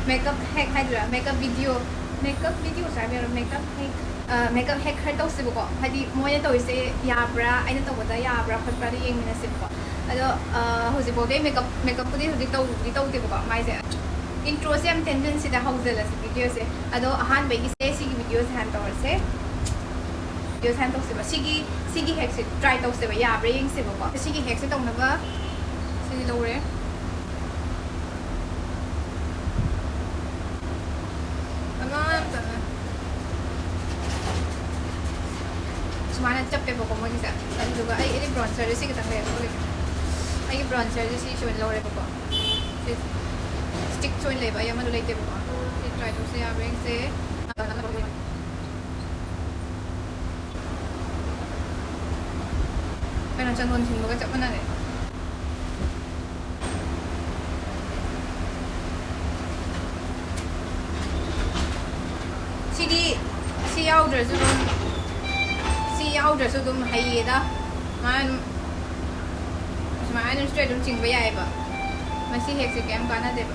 makeup hack haidra makeup video sabi makeup hack makeup hack khar tau sibo ko hadi moina tau se yabra aina tau bada yabra khatpa ri yeng mina sibo ado hoji bo de makeup pudi hoji tau de ko mai se intro se am tendency da hausela se video se ado ahan begi se si video se han tau se video se han tau sibo sigi hack se try tau se ba yabra yeng sibo ko sigi hack se tau na ba sigi lo re Semana capek pokok mau bisa. Tadi juga, ini bronzer sih kita lihat boleh. Ini bronzer sih cuma lower pokok. Stick cuma leba, yang mana lagi pokok. Ini try tu saya bring se. Karena jangan sih bukan cak mana deh. Si outer tu outer so dum hai da man straight dum ching ba yai ba masi hek se kem kana de ba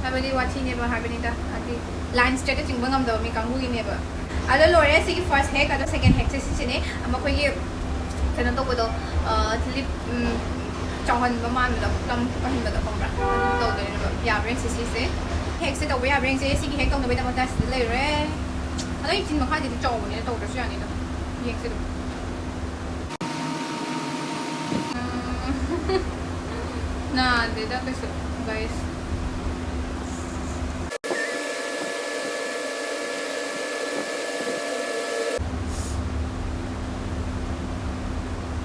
habali wachi ne ba habani da adi line straight ching ba ngam da mi kangu gi ne ba ado lore si first hack ado second hack se si ne ama khoi gi kana to ko do lip chawhan ba man da lam pa hin ba da pom ba to de ba ya bring si se hack se to ba ya bring se si gi hack to no ba da ma da se le re ado yi chin ma kha di chaw ne to de sya ni da Nah, beda guys.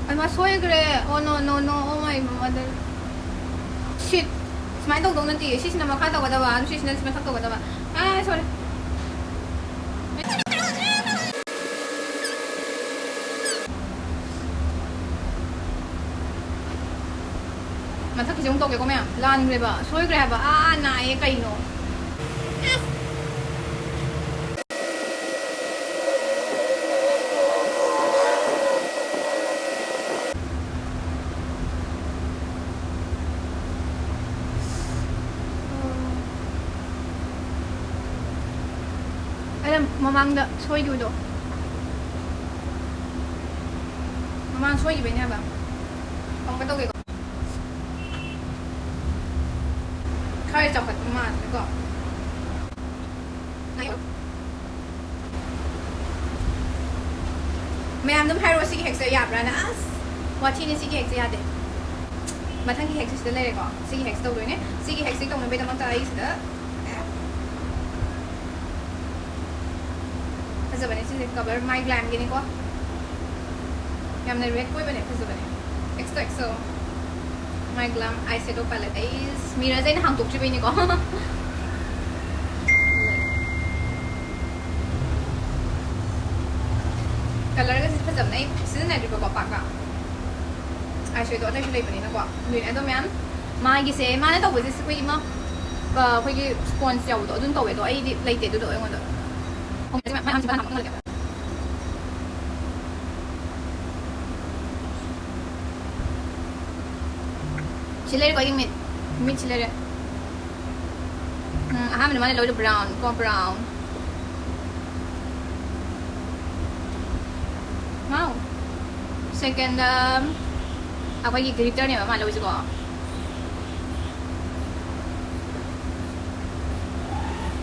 I'm sorry, oh no, oh my mother. Shit. Smile dog nanti. She's na makata ko daw. She's na smile ko daw. Ah, sorry. Masak kisong toke ko maya lan greba soy greba na e kaino alam mamang da soy dudo mamang soy gi benya ba ong ka toke ko Kaya coklat emas, kok. Ayo. Ma'am, dum hyro sigi hex ya brana as. Wati ni sigi hex ya de. Matang ki hex de le ko. Sigi hex to do ne. Sigi hex to me be da mata ai sida. Asa bane si cover my glam gini ko. Yam ne red koi bane asa bane. XO My Glam Eyeshadow Palette is Mira Zain hang tuk chibi ni ko Color ka sa pasam na sila na di ba pa ka Eyeshadow ata sila iba ni na ko Luen ito myan Mga gisi Mga na to busi sa kuy mo Kuy sponsor yaw do Dun to we do Ay di light do do Yung do Kung kasi may hamsi pa naman Kung Chiller ko yung mid chiller. Aham naman load brown, ko brown. Wow. Second ako yung glitter niya mama load ko.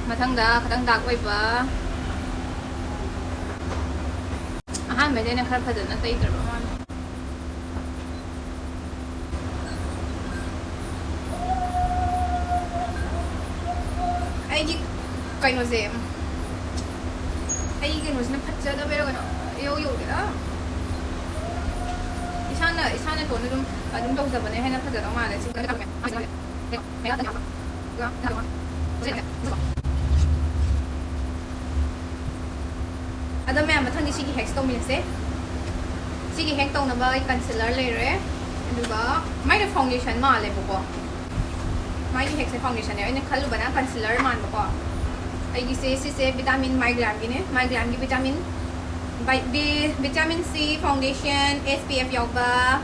Katang da ko iba. Aham may din ang karpa doon na tayo ba mama. Kaino se ai cái nó phát ra bây giờ nó yêu cái đó isana to nó đúng đâu giờ này hay nó phát ra đó mà lại xin cái mẹ ada mẹ mà thằng đi sigi hex to mình sẽ sigi hex to nó bao concealer lấy rồi đúng không mấy cái foundation mà lấy bộ mấy cái hex foundation này anh khăn lu bana concealer mà bộ Ay se vitamin my glam gini vitamin C foundation SPF yoga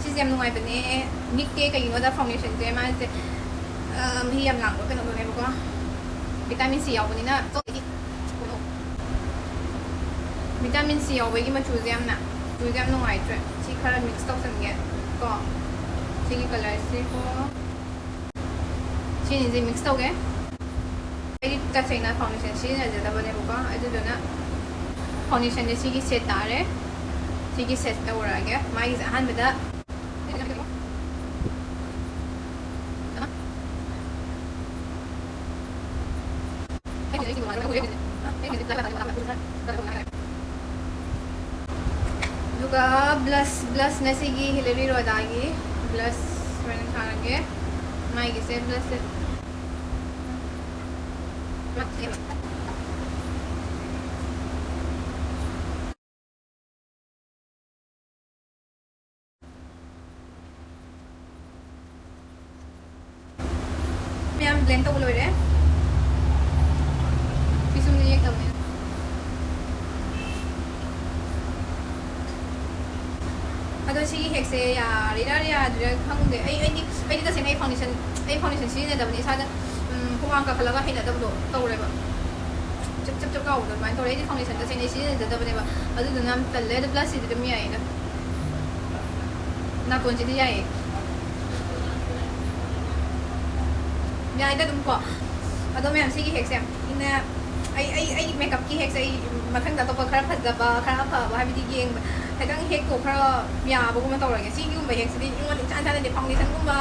sisem nungai bane nikke kayo da foundation je man se ꯃꯍꯤ ꯌꯥꯝ ꯂꯥꯡꯕ ꯀꯩꯅꯣꯗꯨꯅꯦꯕꯀꯣ vitamin C ꯌꯥꯎꯕꯅꯤꯅ vitamin C ꯌꯥꯎꯕꯒꯤ ꯃꯆꯨꯁꯦ ꯌꯥꯝꯅ ꯅꯨꯡꯉꯥꯏꯇ꯭ꯔꯦ ꯁꯤ ꯈꯔ ꯃꯤꯛꯁ ꯇꯧꯁꯟꯒꯦ ꯀꯣ ꯁꯤꯒꯤ ꯀꯂꯔꯁꯦ ꯀꯣ ꯁꯤꯅꯤꯁꯦ ꯃꯤꯛꯁ ꯇꯧꯒꯦ ꯑꯩꯗꯤ ꯇꯁꯦꯡꯅ ꯐꯥꯎꯟꯗꯦꯁꯟ ꯁꯤꯖꯤꯟꯅꯖꯗꯕꯅꯦꯕꯀꯣ ꯑꯗꯨꯗꯨꯅ ꯐꯥꯎꯟꯗꯦꯁꯟꯁꯦ ꯁꯤꯒꯤ ꯁꯦꯠ ꯇꯥꯔꯦ sigi set tawrage mai is ahanbada juga blush na sigi hilary rodagi blush when tharage mai is blush blend tawlo re pisum ni ek tawne ado sigi hekse ya rira khangde ai da senai foundation sini da bani sada kumang ka khalaga hina dabdo tawre ba chap ka udo man tawre di foundation da senai sini da bani ba adu da nam talle da plus idi mi ai na kon ji ai Ada dum ko ado me am sigi hexam ina ai makeup ki hex ai mathang da to pa khara phadda ba khara pha ba habi di geng thadang hex ko khara ya ba ko ma tawrage sigi um ba hex di ngon chan chan de foundation gum ba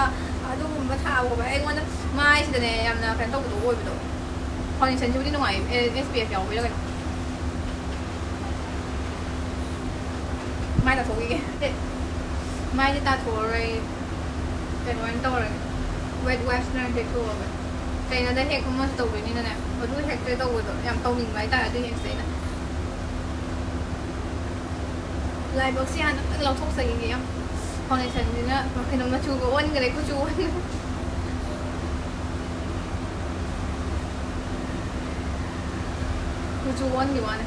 adu gum ba tha ba ai ngon mai si de yam na kan taw do oi ba do foundation ju di no ai SPF yaw ba la mai da tho gi mai di ta tho rai kan wan tawrage wet wipes na de ko ba kay na da hek mo to ni na adu hek te to do yam to ning mai ta adu hek se na lai box yan lo thok sa gi yam foundation ni na ma khinong ma chu go on ga le ku chu on gi wa na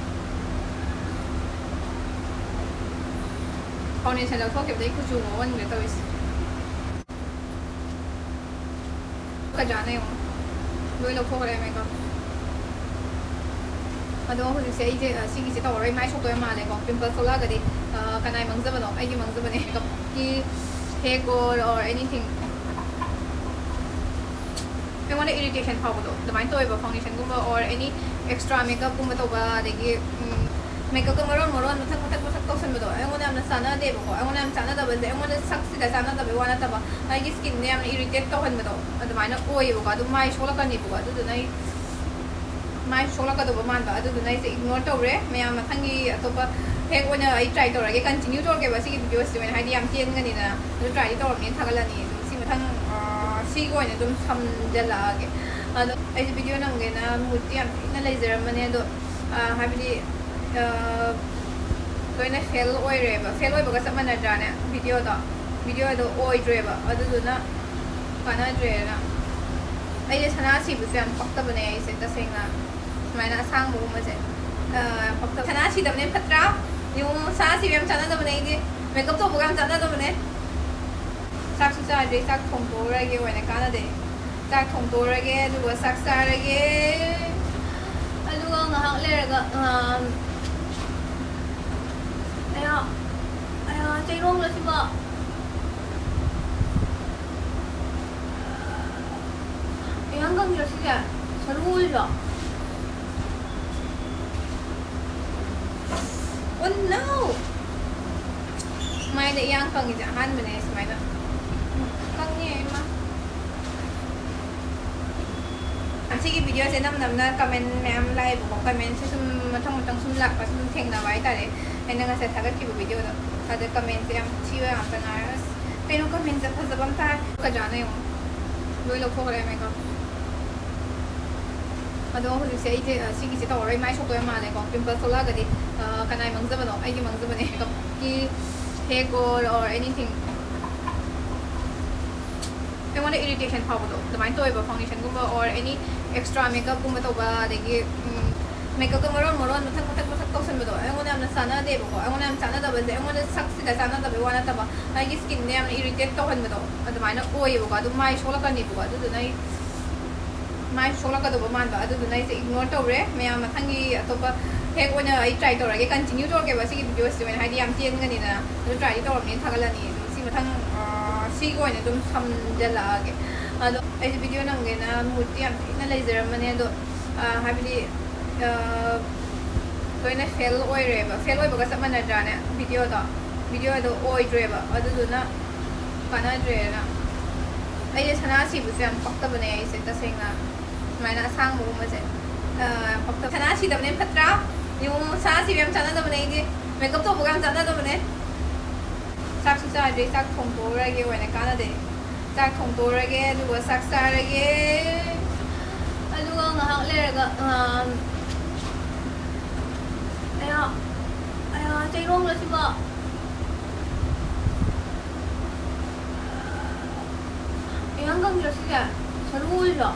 foundation lo thok ke dai ku chu on ga to is ka jane ho loi lo ko re me ko ado ho se ai je sigi se to rai mai so to ma le ko pimple so la ga di kanai mang za ba no ai gi mang za ba ne ko ki hair growth or anything I want irritation how do the mind to a foundation gumba or any extra makeup gumba to ba de gi makeup ko maron mathak to san ba do I want am na sana de ba ko I want am sana da ba de I want sak si da sana da ba wana ta ba ai gi skin ne am irritate to han ba do adu mai na oi ba adu mai shola ka ni ba adu nai mai shola ka do ba man ba adu nai se ignore to re me am mathang gi to ba hek ona ai try to ra ge continue to ge ba si gi video si men hai di am tien ga ni na adu try to ni thagala ni si mathang si go ne dum sam de la ge adu ai video nam ge na muti am na lai zera mane do ha bi loina fail oi re ba ga samana ja ne video do oi dre ba adu na kana dre na ai je sana si bu sam pakta bane ai se ta seng na mai na sang mu ma je pakta sana si da ne phatra yu sa si bem chana da bane di makeup to bu gam chana da bane sak su sa re sak thong to ra ge wa ne kana de sak thong to ra ge du sak sa ra ge adu ga nga hak le ga aya chai rong la si ba yang gang yo si ja sarul ja oh no mai de yang kang ja han mene mai na kang ni ma sigi video se nam na comment mem like ko comment se sum mathang sum lak pa sum theng na wai ta re ai na se thagat ki video da ada comment se am chiwa am ta na pero comment se phasa bam ta ka jane yo loi lo ko re me ko ado ho se ai je sigi se to rai mai so to ma le ko pimple so la ga di kanai mang za ba no ai gi mang za ba ne ko ki hair growth or anything I want irritation how do the mind to a foundation gumba or any extra makeup gumba to ba de gi makeup ka maron mathak tawsanbado aingona yamna chanadebako aingona yam chanadabase aingona saksida chanadabe wana taba aigi skin ne yamna irritate tawhanbado adumaina oyebako adu mai solakanibako aduduna mai solakadaba manba aduduna ise ignore tawre mayam mathangi atopa hek oina ai try tawrage continue tawrage ba sigi video se wen haidi yam tiengani na adu try tawrami thagalani si mathang si oina dum samjalage ado ai video namgena murti yam ina leizaramane ado habili toina fail oireba fail oibaga samanadrane video do oidreba aduduna kanadrena ai sana si bu jam pakta bane ai se tasengna maina sang mu mase pakta sana si dabne patra yu sana si yam chana dabne ji makeup to bugam chana dabne sak su sa de sak thong to rage wena kana de sak thong to rage du sak sa rage aduga ngahak leraga aya chairong la siba yang kang jelas ya seru lah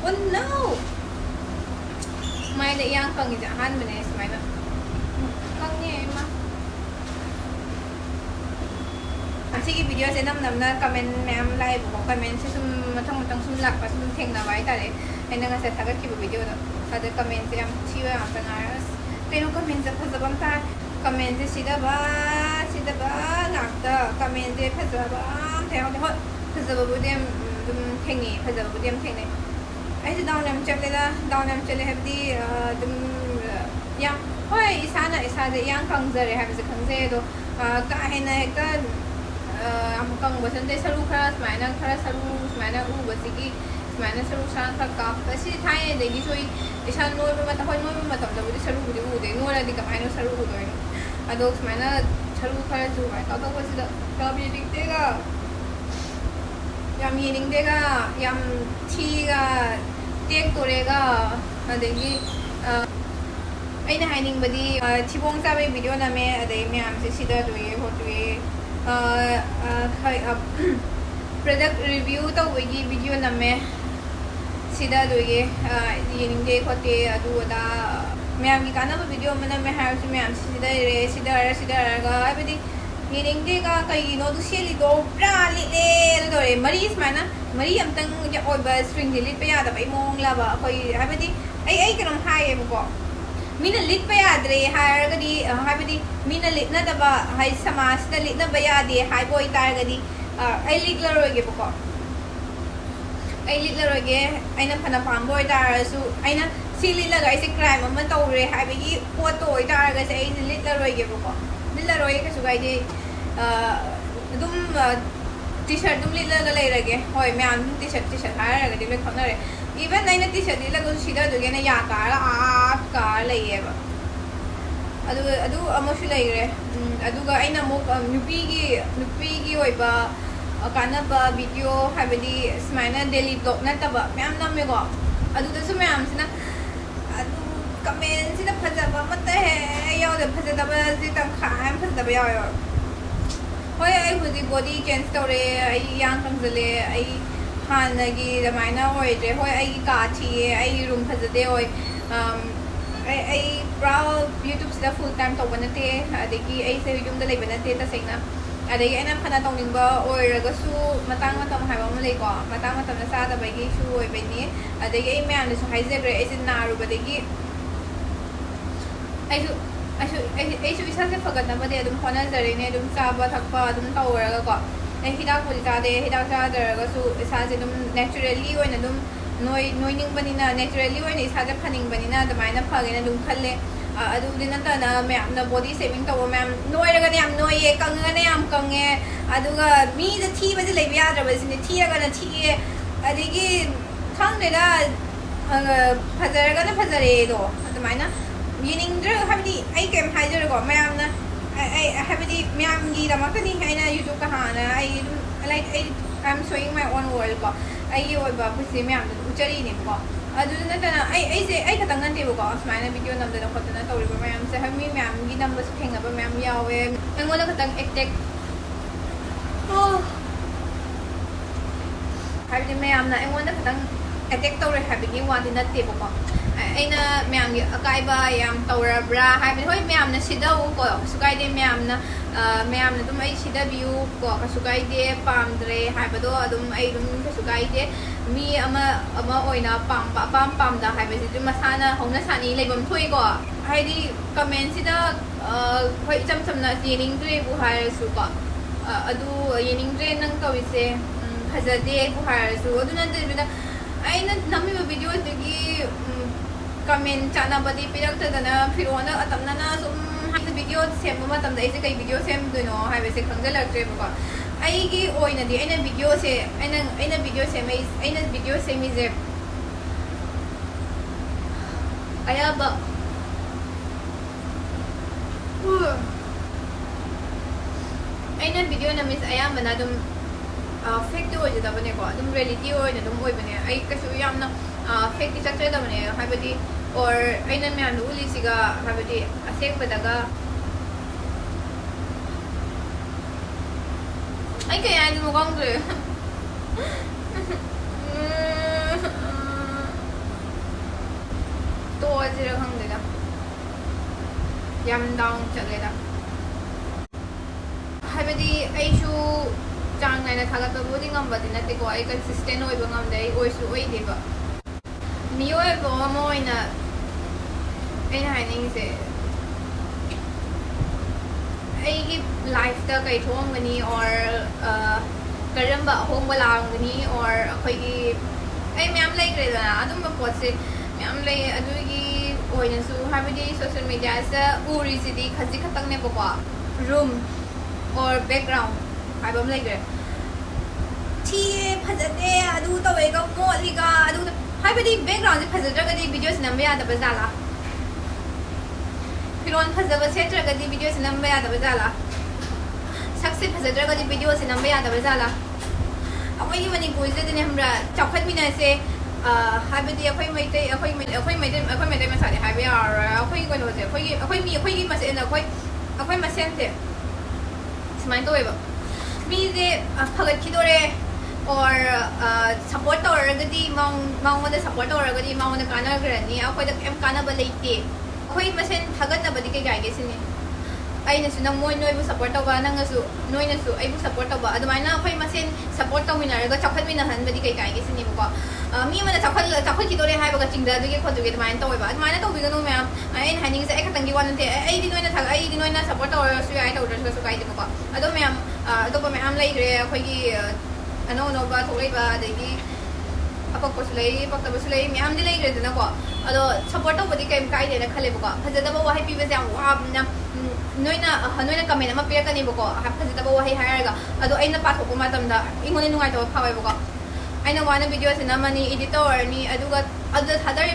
oh no mai le yang kang ja han bane mai na kang ni ma asigi video se nam na comment mem live ko comment se sum matang sum lak pa sum theng na bai ta le ai na sa thagat ki video da ada comment se am chiwa am na pero comment se phazabam ta comment se sida ba ngakta comment se phazaba theo de hot phazaba bu dem dum thengni phazaba bu dem thengni ai se down nam chale habdi dum ya hoi isa de yang kang zare have se kang se do ka hena ka am kang basan de saru khara smaina u basigi smaina saru san ka ka kasi thai de gi soi isa noi ba ta hoi noi ba ta da bu saru bu de no la di ka mai no saru bu do ado smaina saru khara su mai ta to ba si da bi dik de ga yam yining de ga yam thi ga tek to re ga adegi aina haining badi chibong sa be video na me adai me am se sida do ye ho do ye product review to wegi video na me sida do ye yining de ko te adu da me am gi kana video me na me ha me am sida ga abadi yining de ga kai no du seli do pra li le do re mari smana mari am tang ja oi ba string li pe ya da bai mong la ba koi abadi ai kanam hai e ko mina lit pa yadre haragadi habidi mina lit na daba hai samas na lit na bayadi hai boy targadi ai lit la roge ko ai lit la roge aina phana pam boy tar su aina sili la gai se crime man tawre habigi po to oi tar ga se ai lit la roge ko lit la roge ka su gai de dum t-shirt dum lit la lai rage hoi me am t-shirt har ga de le khona re even naina t-shirt dila go sida do gena ya ka laiye ba adu amosu laire adu ga aina mo nupi gi oi ba kana ba video habidi smaina daily vlog na ta ba myam na me go adu da su myam sina adu comment sina phaja ba mata he yaw de phaja da ba si tam kha am phaja ba yaw hoi ai hudi body change tore ai yang kang zale ai hanagi the minor oi de hoi ai ka thi ai room phazade oi ai brow youtube sida full time to banate adegi ai se yum da lei banate ta sengna adegi ai nam khana tong ning ba oi raga su matang matam hai ba ma lei ko matang matam na sa da bai gi su oi bai ni adegi ai me am su hai je gre ai sin na ru badegi ai su isa se fagat na ba de dum khona zare ne dum sa ba thak ba dum taw raga ko ai hidak puli ta de hidak sa da su isa se dum naturally oina dum noining banina naturally oina isa se phaning banina da mai na phage na dum khalle adu din ta na me am na body saving to me am noi raga ne am noi ye kang ne am kang ye adu ga mi da thi ba je lei ya da ba sin thi raga na thi ye adigi khang ne da phajara ga na phajare do da mai na yining dra habdi ai kem hajer ko me am na I habdi me am gi da makani haina youtube ka hana I like I'm showing my own world ko ai oi ba pusi me am uchari ni ko adu na ta na ai se ai ka tangan te ko asma na video nam da ko na to ri me am se ha mi me am gi nam ba su thenga ba me am yawe engol ka tang ektek oh habdi me am na engol ka tang attack tawre habigi wadi natte bako aina myam gi akaiba yam tawrabra habi hoi myam na sidau ko sukai de myam na dum ai sida view ko sukai de pamdre habado adum ai dum sukai de mi ama oina pam da habi dum masana hongna sani leibam thoi ko haidi comment sida hoi cham na yening dre bu hai su ko adu yening dre nang kawise hazade bu hai su adu nan de aina nami video dagi comment chana badi pirak tadana phirona atamna na sum video sem ma tam dai se kai video sem do no hai se khangda lagre ba ai gi oina di aina video se aina video se mai aina video se mi je aya ba aina video na mis aya mana dum fake do je da bane ko dum reality oina dum oi bane ai kasu yamna fake ti chakre da bane hai badi or aina me anu uli siga hai badi asek badaga ai kaya ani mo kang de to ajira khang de da yam down chale da hai badi ai shu chang nai na thaga to bodi ngam badi na te ko ai consistent oi ba ngam dai oi su oi de ba miyo e bo mo ina ai hai ning se ai gi life ta kai thong gani or karamba hong wala gani or khoi gi ai myam lai gre da adum ba pot se myam lai adu gi oina su habidi social media sa uri sidi khaji khatang ne ba room or background ai bam lai gre thi phajade adu to we ga mo li ga adu habidi background se phajadra ga di videos nambe ya da bazala फिरोन फजब सेट्रगा the video से number याद बजाला सक्से फजद्रगा दी video से number याद बजाला अखोई money कोइजे दिने हमरा चौखत मिना से हाबदी अखोई मैते मसाले हाबे आर अखोई कोनो से अखोई मसे न अखोई मसेन से स्माइन तो वेबा मी जे फगत खिदोरे और सपोर्ट तौरगदी माउंगदा सपोर्ट तौरगदी माउंगदा काना ग्रनी अखोई द एम काना बलेते khoi masen thagat na badi kai gai sini ai na su nang moi noi bu support taw ba nang su noi na su ai bu support taw ba adumai na khoi masen support taw mina ga chakhat mina han badi kai gai sini bu ko mi mana chakhat ki dore hai ba ga chingda du ge khot du ge adumai taw ba adumai na taw bi ga no ma'am ai haning se ai khatang gi wan te ai di noi na thag ai di noi na support taw su ai taw su kai de bu ko ado ma'am ado ba ma'am lai gre khoi gi ano no ba thoi ba de gi apa ko sulai pakta ba sulai ma'am di lai gre de na ko ado support taw badi kai kai de na khale bu ko phajada ba wa hai pi ba jam wa na noina comment ama pira kani bu ko phajada ba wa hai haraga ado aina pa thok ma tam da ingone nungai taw phawai bu ko aina wana video se na mani editor ni aduga adu thadari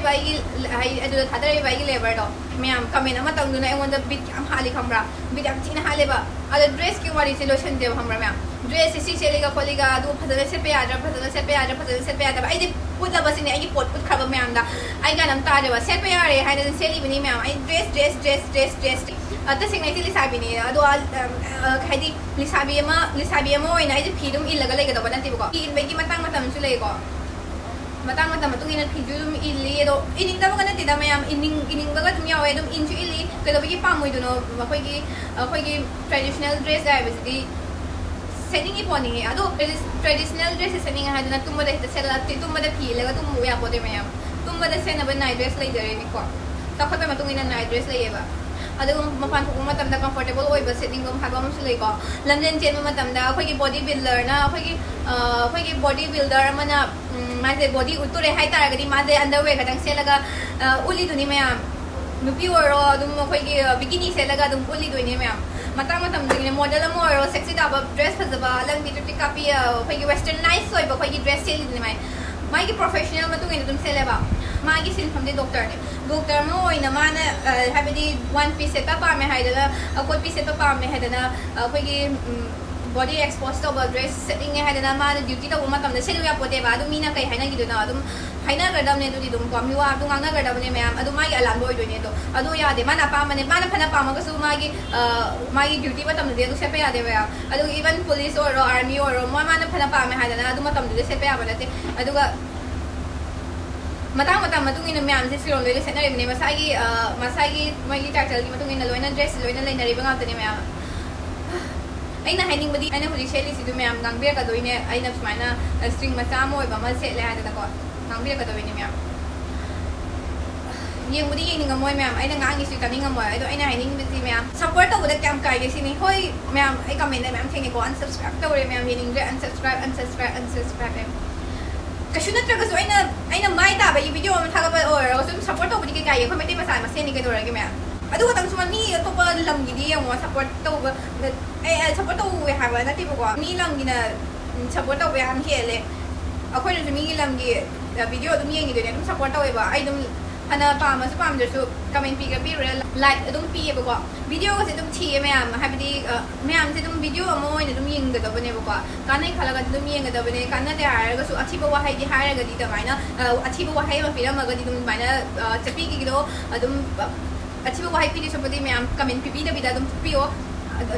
bai gi labor do ma'am comment ama tang duna engon da bit am hali khamra bit am china hale ba ado dress ki wari solution de hamra ma'am dress si chelega kholiga adu phajada se pe adra ai de puta ba sini ai pot put khaba ma'am da ai ga nam ta de ba se pe are hai da seli bini ma'am ai dress ata singai ti lisabi ni ado khadi lisabi ama oina ai phidum illaga lega da banati bu ko in begi matang matam su le ko matang matam matung ina phidum illi do ining da ba kana ti da ma'am ining ba ga dum yawe dum inju illi ka da begi pamoi do no khoi gi traditional dress da basically setting iponi ado traditional dress setting ha na tumma da hita sela ti tumma da phi lega tum ya pode ma'am tumma da sena ba night dress lai dare ni ko ta khoi matung ina night dress lai ba ado mapan ko matam da comfortable oi ba setting ko haba mo sulai ko lamden chen matam da khoi gi body builder na khoi gi body builder mana ma je body uture hai tar ga di ma je underwear ga dang selaga uli duni ma'am nupi oro dum khoi gi bikini selaga dum uli duni ma'am matam ding model mo oro sexy da ba dress phazaba lang bi tu copy khoi gi western nice oi ba khoi gi dress sel ni mai gi professional matung ina dum seleba magi sin from the doctor mo ina mana habidi one piece set pa me haidana akoi piece set pa me haidana khoi gi body exposed to dress setting haidana mana duty to ma tamna selu ya pote ba adu mina kai haina gi dona adum haina ga dam ne du dum ko mi wa du ngana ga dam ne ma'am adu magi alam boy do ne to adu ya de mana pa mane mana phana pa ma ga su magi duty ba tamna de du se pe ya de ba adu even police or army or mana phana pa me haidana adu ma tamna de se pe ya ba te adu ga matang matungin na miyam si silong loy set na rin masagi may character gi matungin na loy na dress loy na lay na rin nga tani miyam ay na hiding badi ay na huli shelly si du miyam gang beer ka doy ne ay na smana string macha mo iba mal set le ha ta ko gang beer ka doy ni miyam yang budi yang ngamoy ma'am ay nangang isu kami ngamoy ay do ay na hining bisi ma'am support to budak kam kay sini hoy ma'am ay comment na ma'am tingin ko unsubscribe to re ma'am hining re unsubscribe ma'am kasunat ra kaso ay na mai ta ba yung video mo thaga ba or so support to budi kay ko may tay masama sini kay do ra ma'am adu ko tang suman ni to pa lam gidi yang mo support to ay support to we have na tipo ko ni lang gina support to we am hele ako na mi lam gi video dum yang gi dum support to we ba ay dum ana pam su pam su comment pi ka pi re like adum pi ba ko video ko se dum thi ma'am habidi ma'am se dum video mo ne dum ying ga da bane ba ko kanai khala ga dum ying ga da bane kanna de har ga su achi ba wa hai di har ga di da mai na achi ba wa hai ma pi ra ma ga di dum mai na chapi ki do adum achi ba wa hai pi di so ba di ma'am comment pi da bi da dum pi o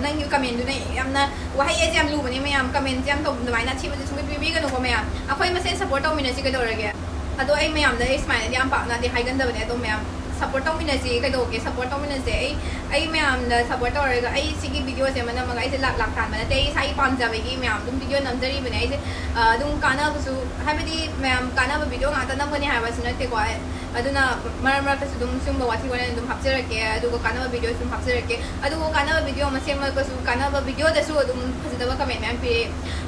nang yu comment du ne am na wa hai e jam lu bane ma'am comment jam to mai na chi ba su pi ga no ko ma'am akoi ma se support to mi na si ga do ra ge ado ay mayam na smile yam pa na di hay ganda bane ado mayam support to mina si kay do ke support to mina si ay mayam na support to ra ay sige video se mana mga ay lak tan mana te sai pam ja gi mayam dum video nam jari bane ay dum kana bu su habidi mayam kana bu video nga ta nam bane ha ba su na te ko aduna mar ta su dum sum ba wati wana dum hapsira ke adu ko kana bu video sum hapsira ke adu ko kana bu video ma sem ko su kana bu video da su dum phasida ba comment mayam pi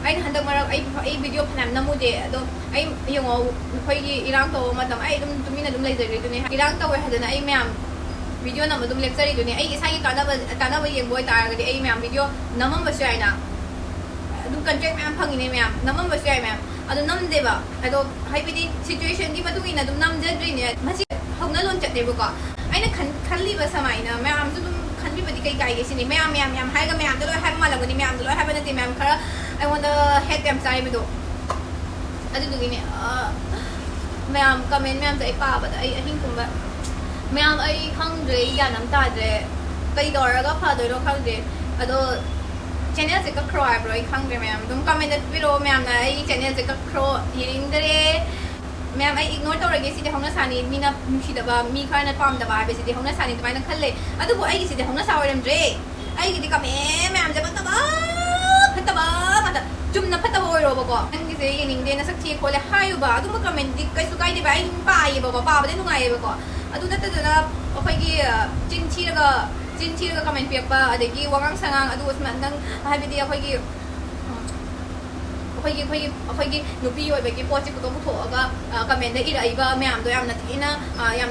ay handak mar ay video phanam na mu de ado ay yung khoi gi irang to matam ay dum tumina dum lai jari dun irang to wa hadana ay mayam video na dum lecture ri dun ay isa gi kana ba yeng boy ta ga ay mayam video namam ba sai na dum contract mayam phang ni mayam namam ba sai mayam ado nam de ba ado hay bidi situation gi matung ina dum nam jadri ne masi hongna lon chat de ba ko ay na khalli ba samai na mayam su dum khanbi ba di kai kai ge sini mayam hay ga mayam de lo hay ma la ni mayam de lo hay ba na ti mayam khara I want to head them sai bido adu du ni mayam comment mayam sai pa ba ai hin kum ba mayam ai khang de ya nam ta de kai do ra ga pha do ro khang de ado channel se ka crow bro ai khang de mayam dum comment de video mayam na ai channel se ka crow hiring de mayam ai ignore to ra ge si de hongna sani mina mushi da ba mi kha na pam da ba be si de hongna sani mai na khalle adu bo ai si de hongna sa wa ram re ai gi de ka mayam ja ba ta ba pataba mata chumna pataba oi ro ba ko ang gi se yening de na sak thi khole hayu ba adu ma comment di kai su kai de ba ai pa ai ba ba ba de nu ngai ba ko adu na ta na akhoi gi chin chi ra comment pi ba adegi wangang sangang adu usman nang habidi akhoi gi nupi oi ba gi po chi ko to tho ga comment de ira iba myam do yam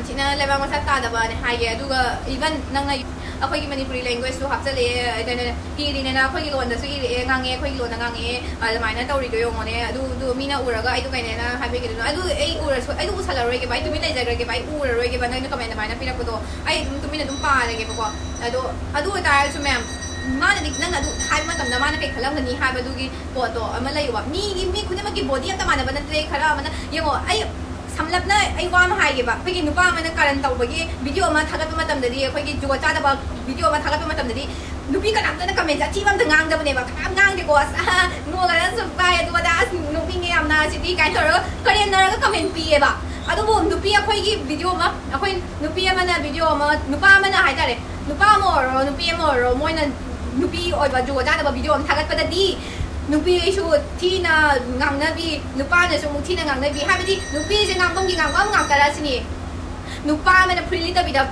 thina leba ma sa ta da ba ne ha ye adu ga even nang na akhoi gi manipuri language su hap chale dena hiri ne na akhoi gi lon da su iri ngang e akhoi gi lon ngang e mai na tawri do yong ne adu mina ura ga ai du kai ne na ha be gi do adu ai ura so ai du usala roi ge bai tu mina ja ge bai ura roi ge ba nang comment mai na pira ko do ai tu mina dum pa le ge ko adu ta su ma'am mana dik nang adu hai ma tam na mana kai khalam ni ha ba du gi po to ama lai wa mi khune ma gi body am ta mana ba na tre khara mana yengo ai samlap na ai wa ma hai ge ba phagi nupa ma na karan taw ba gi video ma thagat ma tam da di phagi juwa cha da ba video ma thagat ma tam da di nupi ka nam ta na comment chi bam da ngang da ba ne ba kham ngang de ko no ga na su ba ya du ba da nupi nge am na si ti kai to ro korean na ga comment pi e ba adu bo nupi a khoi gi video ma akhoi nupi ma na video ma nupa ma na hai ta re nupa mo ro nupi mo ro moi na nupi oi ba juwa cha da ba video ma thagat pa da di nupi su thi na ngang na bi nupa na su mu thi na ngang na bi ha bi di nupi je ngang bang gi ngang bang ngang ta ra sini nupa ma na pretty ta bi da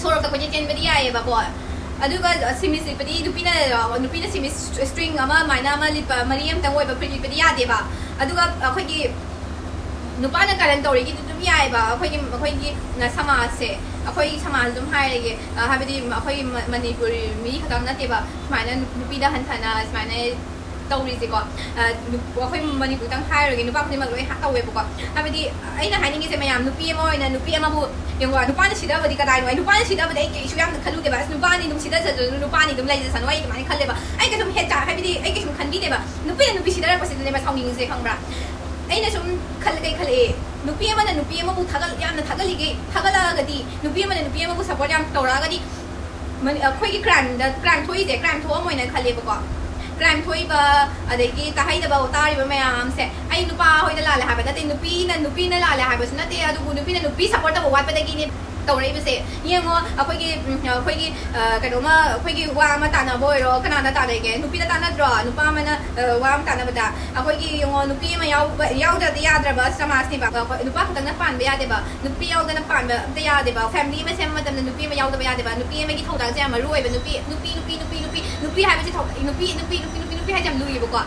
sort of ka ko je chen ba di ai ba bo adu ga simis pa di nupi na simis string ama mai na ma li pa mariam tang oi ba pretty pa di ya de ba adu ga akhoi gi nupa na karan tori gi dum ya ba akhoi gi na sama se akhoi sama dum hai le gi ha bi di akhoi manipuri mi khatang na te ba mai na nupi da han thana mai na tawri se ko akhoi manipur tang hai ro gi nupa khni ma loi ha tawe ko ha bi di ai na hai ni se mayam nupi mo ina nupi ama bu yongwa nupa na sida ba di ka dai noi nupa na sida ba dai ke isu yam na khalu de ba nupa ni dum sida sa nupa ni dum lai sa noi mai khalle ba ai ka dum he cha ha bi di ai ke sum khan bi de ba nupi sida ra pa sida ne ba saung ning se khang bra ai na sum khal kai khale nupi ama na nupi ama bu thagal yam na thagali ge thagala ga di nupi ama na nupi ama bu support yam tora ga di man khoi gi kran thoi je kran tho moi na khale ba ko crime thoiba adagi tahaidaba utariba mayam se ai nupa hoida la la habada te nupi na la la habas na te adu nupi na nupi support ba wat badagi ni tawrai base yengo akhoi kadoma akhoi wa ma ta na boiro kana na ta dege nupi na ta na dro nupa mana wa ma ta na bada akhoi yengo nupi ma yaw da yadra ba samas ni ba nupa khadang na pan ba yade ba nupi yaw da na pan ba da yade ba family ma sem ma tam na nupi ma yaw da ba yade ba nupi ma gi thong da ja ma roi ba nupi hai ba si thong nupi hai jam lui ba ko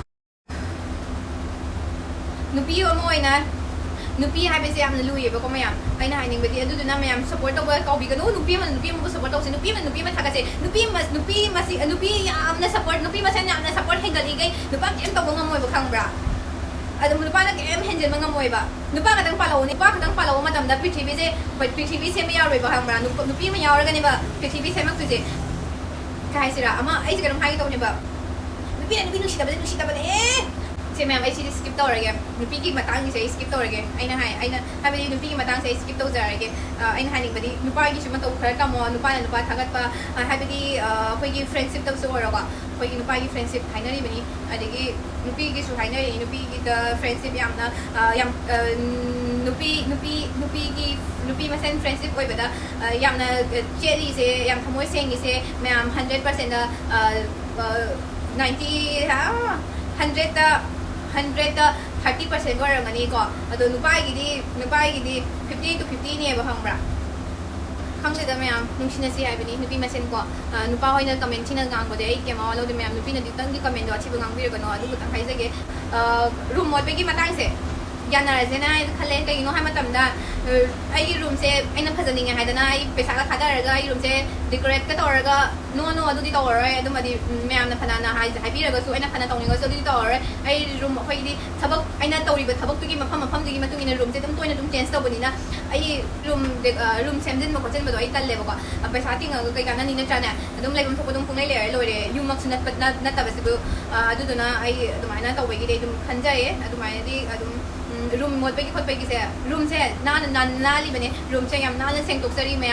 nupi yo moi na nupi hai ba se am lui ba ko mayam aina hai ning ba di adu na mayam support to ba ka bi gano nupi ma support to se nupi ma thaga se nupi ma si nupi am na support nupi ma sen am na support hengali gai nupa kem to ngam moi ba khang bra adu nupa na kem henjel ngam moi ba nupa ka dang palaw ma tam da prithivi se ma yaw ba khang bra nupi ma yaw ga ni ba prithivi se ma tu je kai sira ama ai ga dam hai to ni ba nupi nu shita ba se ma'am ai skip to rage nupi ki matang ni se skip to rage aina hai ba nupi ki matang se skip to ja rage aina hai ni ba di nupa gi shima to khara ka mo nupa thagat pa hai ba di khoi gi friendship to so ra ba khoi gi nupa gi friendship haina ri bani adigi nupi gi su haina ri nupi gi da friendship yam na yam nupi ma sen friendship oi ba da yam na cheri se yam thamoi seng gi se ma'am 100% da 90 100 30% warangani ko ado nupai gidi 50 to 50 ni ba hangbra khangde da mayam nungsina si haibani nupi masen ko nupa hoina comment thina gang bode ai kema lo de mayam nupi na ditang gi comment do achi bang bi ga no adu ta khai jage room mod be gi matang se yana zena khale kai no ha matam da ai room se aina phajani nga haidana ai pesa ka khada raga ai room se decorate ka toraga no adu di tawre adu madi mayam na phana na hai bi raga su aina phana tawni ga so di tawre ai room khoi di thabak aina tawri ba thabak tu gi mafam gi matung ina room se dum toina dum change tawbani na ai room semjin ma kochen ba do ai talle ba ko pesa tinga ga kai kana ni na chana adum lai bum thok dum pungai le lore yumak sunat pat na tabasibu adu duna ai adumaina tawbai gi dum khanjae adumaina di adum room mod pe ki khot pe ki se room se na li bane room se yam na seng tok sari me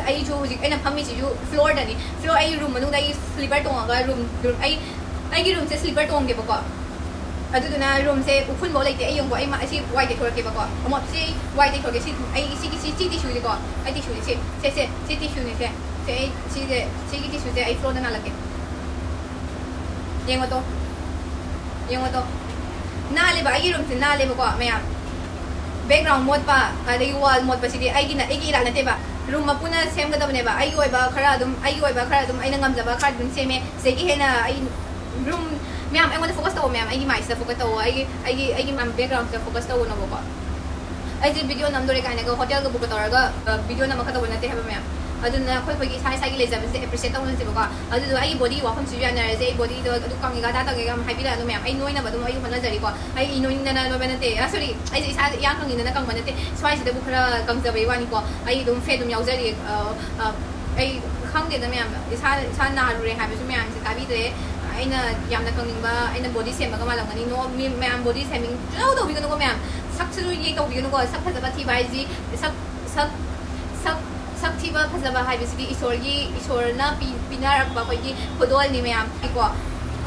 ai ju hujik aina phammi chi ju floor dani floor ai room manu dai slipper tong ga room ai gi room se slipper tong ge ba ko adu na room se uphun bo laite ai yong bo ai ma si white thor ke ba ko amo si white thor ke si ai si tissue de ko ai tissue se tissue ni se si gi tissue se ai floor na lage yengo to na le ba ai room se na le ba ko mayam background mod pa adai wall mod pa sidi ai ira na te ba room ma puna sem ga da ne ba ai oi ba khara dum ai na ngam ja ba khar dun se me se gi hena ai room mayam ai want to focus to mayam ai mai sa focus to ai mam background sa focus to no ba ai ji video nam dore kaina ga hotel ga book to ra ga video nam ka to na te ha ba mayam aduna khoi khoi gi sai gi le ja se appreciate to se ba adu ai body wa kham su ya na re se body do adu kang ga da ta ga hai bi la no mayam ai noi na ba dum ai hona jari ko ai noi na na ba na te sorry ai sa yang kang ni na kang ba na te swai se de bu khara kang ja bai wa ni ko ai dum fe dum yau jari ai khang de na mayam sa na ru re hai bi su mayam se ta bi de ai na yam na kang ning ba ai na body sem ba ga ma lang ni no mayam body seming lo do bi ga no mayam sak su ye to bi ga no ko sak pha ba thi bai ji sak thiba phajaba hai bisidi isorna pinarak ba khoi gi khodol ni mayam ko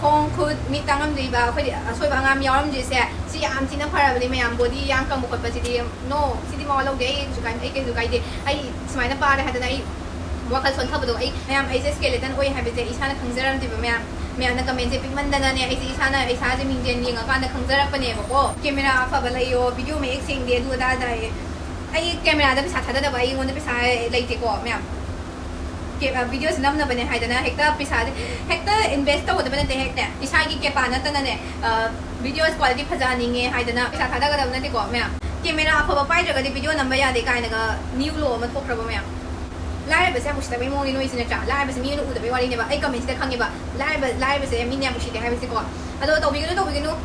khong khud mi tangam dei ba khoi asoi ba ngam yaram je se si am thina phara ba ni mayam body yang kam ko pa sidi no sidi ma lo de ju kan ai ke ju kai de ai smai na pa re hadana ai wakal son thab do ai mayam ai se skeleton oi ha be je isana khangjaram de ba mayam na comment je pigman dana ne ai se isana ai sa je ming jen ning ka na khangjarak pa ne ba ko camera fa ba lai yo video me ek sing de du da da ai camera da pisa thada da ba ai ngon da pisa laite ko mayam ke videos nam na bane haidana hekta pisa hekta invest to da bane te hekta isa gi ke pa na ta na ne videos quality phaja ninge haidana pisa thada ga da na te ko mayam camera fa ba pai da ga video number ya de kai na ga new lo ma thok ra ba mayam lai ba se mu sta be mo ni no isina cha lai ba se mi no u da be wali ne ba ai comment da khang ne ba lai ba se mi ne mu shi de ha ba se ko ado to bi ga no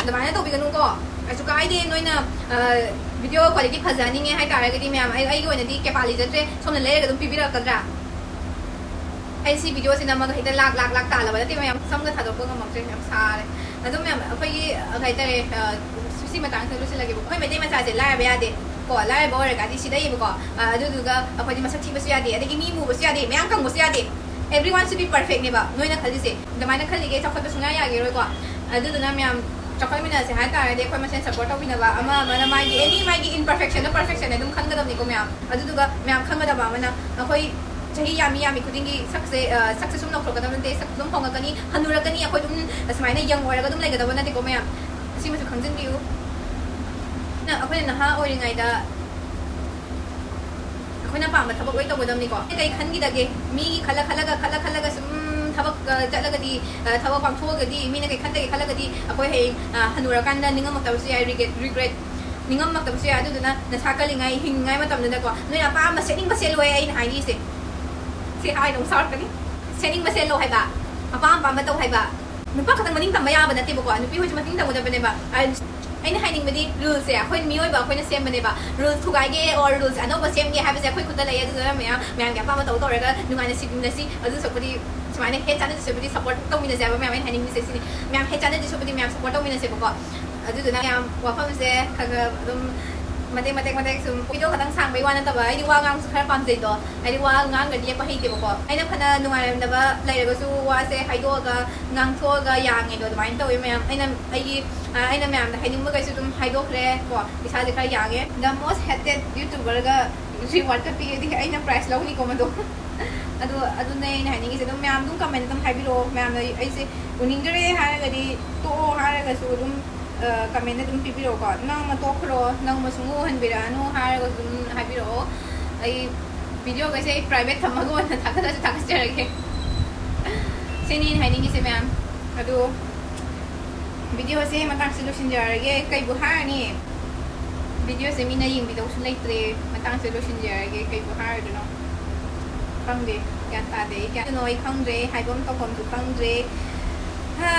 da ma na to bi ga no ko asu kai de noina video quality phajani nge hai tara gadi mayam ai go na di kepali jatre somna le ga dum pibira kadra ai si video sina ma hita lak ta la ba te mayam sam ga thado ko ga mak mayam sare adum mayam apai gi gai tare susi ma tang thelu se lagi ko me de ma sa je la ba ya de ko la ba ra ga di si dai ba ko adu du ga apai di ma sakthi ba su ya de adagi mi mu ba su ya de mayam kang ba su ya de everyone should be perfect neba noina khalise damaina khalige chakhot sunga yage roi ko aduduna myam chakhoi mina se hai tare de khoi masen support tawinaba ama mana magi any magi imperfection perfection adum khangadam ni ko myam aduduga myam khangadaba mana khoi chahi yami khudingi success sum nok thokadam de success sum hongakani hanuragani khoi dum asmaina young oraga dum legadaba na de ko myam simasu khangjin biu na akhoi na ha oringai da akhoi na pam thabak oi tawdam ni ko kai khangi dage mi khala sum thabak jalagadi thabak pang thogadi mi na kai khandage khalagadi akhoi he hanurakan da ningam tabsu I regret ningam tabsu ya adu na na sakalingai hingai matam na ko noi apa ma setting ba sel wai ai na ni se hai dong sort kani setting ba sel lo hai ba apa ba tau hai ba nupa katang maning tambaya ba nati ko nupi ho mating tamu da ba aina hiding badi rules ya khoi mioi ba khoi na sem bane ba rules thugai ge or rules ano ba sem ge ha ba se khoi kuta lai adu da me ga pa ma tau raga nunga na sim na si adu so padi smaine he channel so padi support to mi na ja ba me hiding mi se si me he channel so padi me support to mi na se ko adu da ya wafamsu kaga dum matek sum video kadang sang bai wana ta ba ai di wa ngang su khara pam jai do ai di wa ngang ga di pa hi te ko ai na phana nungai na ba lai ra su wa se hyro ga ngang tho ga yang ngai do mai to me ai na me na hiding ma ga su dum hyro khre ko isa de khara yang e the most hated YouTuber ga reward ka pi di ai na price lo ni ko ma do adu nei na hiding se dum me dum comment dum hai biro me ai se uning gre ha ga di to ha ga su dum comment na dum pipiro ko nang ma tokro nang ma sungu han birano har ko dum habiro ai video ga sei private thamago na thakada thakasjarage senin haini se ma'am adu video se matang solution jarage kai bu har ni video se mina ying video sun laitre matang solution jarage kai bu har do no khang de yan ta de ya noi khang de hai bom to kom tu khang de ha